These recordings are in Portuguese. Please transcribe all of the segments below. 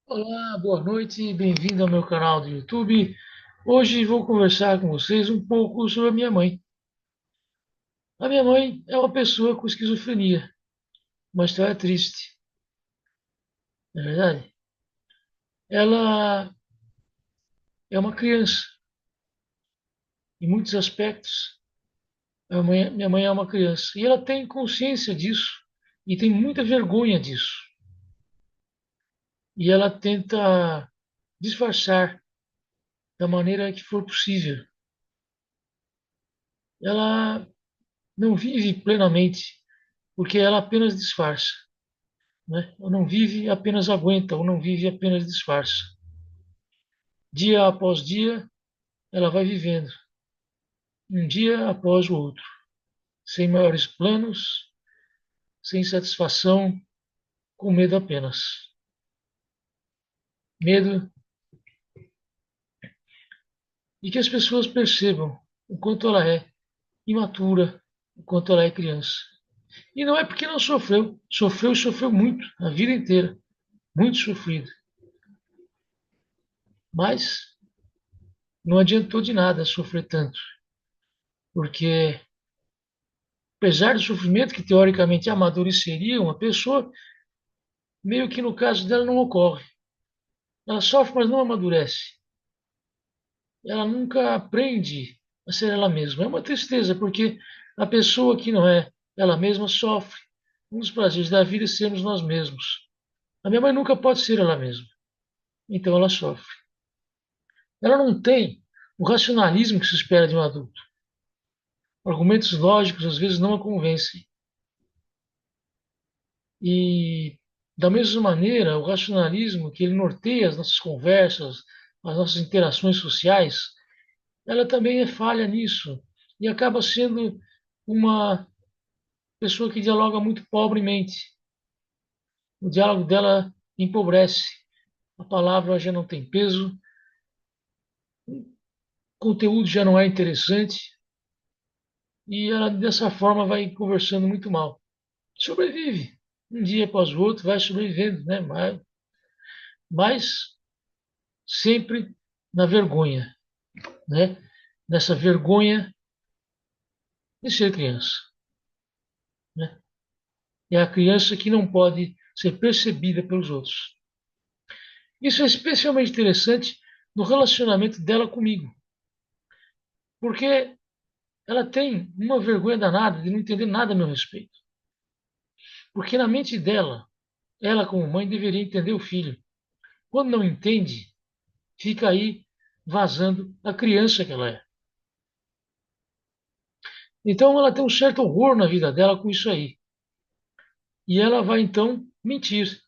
Olá, boa noite, bem-vindo ao meu canal do YouTube. Hoje vou conversar com vocês um pouco sobre a minha mãe. A minha mãe é uma pessoa com esquizofrenia, uma história triste, não é verdade? Ela é uma criança, em muitos aspectos. Minha mãe é uma criança e ela tem consciência disso e tem muita vergonha disso. E ela tenta disfarçar da maneira que for possível. Ela não vive plenamente porque ela apenas disfarça. Né? Ou não vive, apenas aguenta, ou não vive, apenas disfarça. Dia após dia, ela vai vivendo, um dia após o outro, sem maiores planos, sem satisfação, com medo apenas. Medo de que as pessoas percebam o quanto ela é imatura, o quanto ela é criança. E não é porque não sofreu, sofreu e sofreu muito, a vida inteira, muito sofrido. Mas não adiantou de nada sofrer tanto, porque apesar do sofrimento que teoricamente amadureceria uma pessoa, meio que no caso dela não ocorre. Ela sofre, mas não amadurece. Ela nunca aprende a ser ela mesma. É uma tristeza, porque a pessoa que não é ela mesma sofre. Um dos prazeres da vida é sermos nós mesmos. A minha mãe nunca pode ser ela mesma, então ela sofre. Ela não tem o racionalismo que se espera de um adulto. Argumentos lógicos às vezes não a convencem. E, da mesma maneira, o racionalismo que ele norteia as nossas conversas, as nossas interações sociais, ela também é falha nisso e acaba sendo uma pessoa que dialoga muito pobremente. O diálogo dela empobrece, a palavra já não tem peso, o conteúdo já não é interessante e ela dessa forma vai conversando muito mal. Sobrevive, um dia após o outro vai sobrevivendo, né? Mas sempre na vergonha, né? Nessa vergonha de ser criança, né? É a criança que não pode ser percebida pelos outros. Isso é especialmente interessante no relacionamento dela comigo, porque ela tem uma vergonha danada de não entender nada a meu respeito. Porque na mente dela, ela como mãe deveria entender o filho. Quando não entende, fica aí vazando a criança que ela é. Então ela tem um certo horror na vida dela com isso aí. E ela vai então mentir.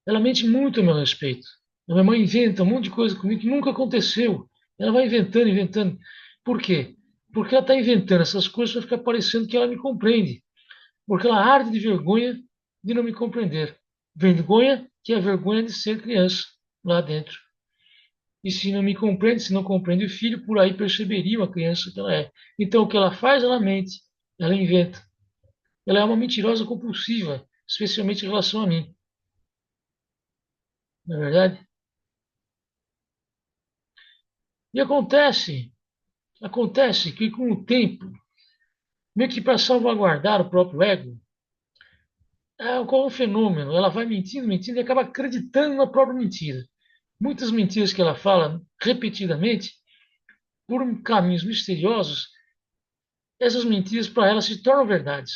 Ela mente muito a meu respeito. A minha mãe inventa um monte de coisa comigo que nunca aconteceu. Ela vai inventando, inventando. Por quê? Porque ela está inventando essas coisas para ficar parecendo que ela me compreende. Porque ela arde de vergonha de não me compreender. Vergonha que é a vergonha de ser criança lá dentro. E se não me compreende, se não compreende o filho, por aí perceberia uma criança que ela é. Então o que ela faz, ela mente, ela inventa. Ela é uma mentirosa compulsiva, especialmente em relação a mim. Não é verdade? E acontece que com o tempo, meio que para salvaguardar o próprio ego, ocorre um fenômeno. Ela vai mentindo, mentindo e acaba acreditando na própria mentira. Muitas mentiras que ela fala repetidamente, por caminhos misteriosos, essas mentiras para ela se tornam verdades.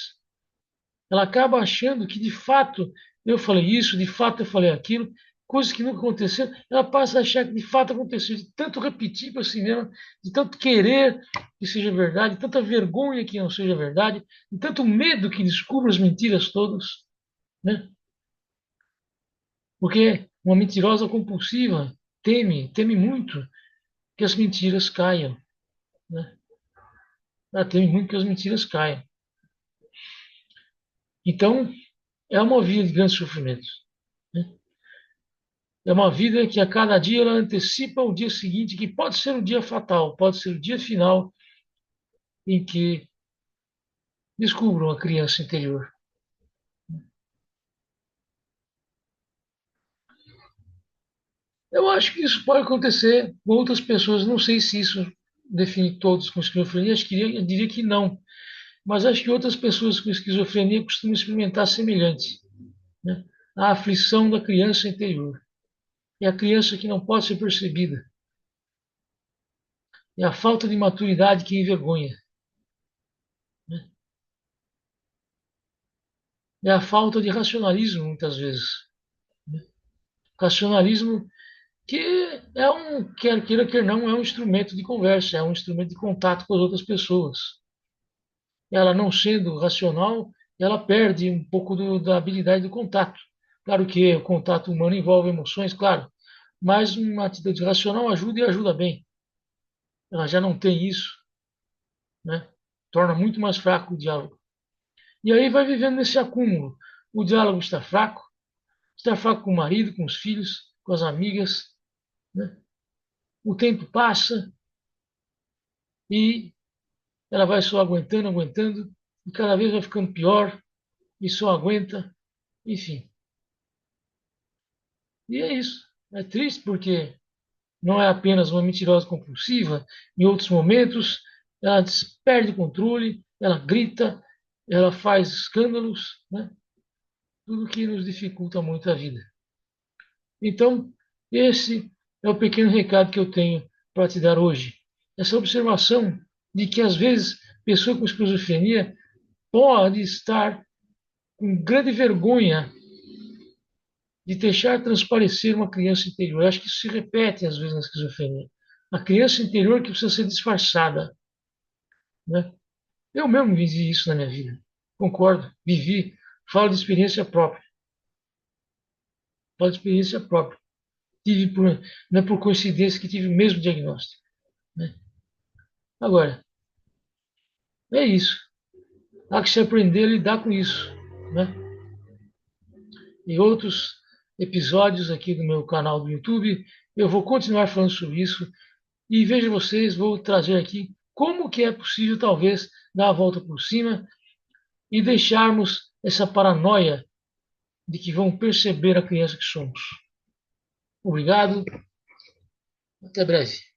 Ela acaba achando que de fato eu falei isso, de fato eu falei aquilo, coisas que nunca aconteceram. Ela passa a achar que de fato aconteceu, de tanto repetir para si mesma, de tanto querer que seja verdade, de tanta vergonha que não seja verdade, de tanto medo que descubra as mentiras todas, né? Porque uma mentirosa compulsiva teme muito que as mentiras caiam, né? Ela teme muito que as mentiras caiam. Então, é uma vida de grande sofrimento, né? É uma vida que a cada dia ela antecipa o dia seguinte, que pode ser o dia fatal, pode ser o dia final em que descubram a criança interior. Eu acho que isso pode acontecer com outras pessoas. Não sei se isso define todos com esquizofrenia. Acho que eu diria que não. Mas acho que outras pessoas com esquizofrenia costumam experimentar semelhantes, né? A aflição da criança interior. É a criança que não pode ser percebida. É a falta de maturidade que envergonha, né? É a falta de racionalismo, muitas vezes, né? Racionalismo que é quer queira, quer não, é um instrumento de conversa, é um instrumento de contato com as outras pessoas. Ela não sendo racional, ela perde um pouco da habilidade do contato. Claro que o contato humano envolve emoções, claro, mas uma atitude racional ajuda e ajuda bem. Ela já não tem isso, né? Torna muito mais fraco o diálogo. E aí vai vivendo nesse acúmulo. O diálogo está fraco com o marido, com os filhos, com as amigas, né? O tempo passa e ela vai só aguentando, aguentando, e cada vez vai ficando pior, e só aguenta, enfim. E é isso. É triste porque não é apenas uma mentirosa compulsiva, em outros momentos ela perde o controle, ela grita, ela faz escândalos, né? Tudo que nos dificulta muito a vida. Então, esse é o pequeno recado que eu tenho para te dar hoje. Essa observação de que, às vezes, pessoa com esquizofrenia pode estar com grande vergonha de deixar transparecer uma criança interior. Eu acho que isso se repete, às vezes, na esquizofrenia. A criança interior que precisa ser disfarçada, né? Eu mesmo vivi isso na minha vida. Concordo, vivi. Falo de experiência própria. Falo de experiência própria. Tive não é por coincidência que tive o mesmo diagnóstico, né? Agora, é isso. Há que se aprender a lidar com isso, né? Em outros episódios aqui do meu canal do YouTube, eu vou continuar falando sobre isso e veja vocês, vou trazer aqui como que é possível talvez dar a volta por cima e deixarmos essa paranoia de que vão perceber a criança que somos. Obrigado, até breve.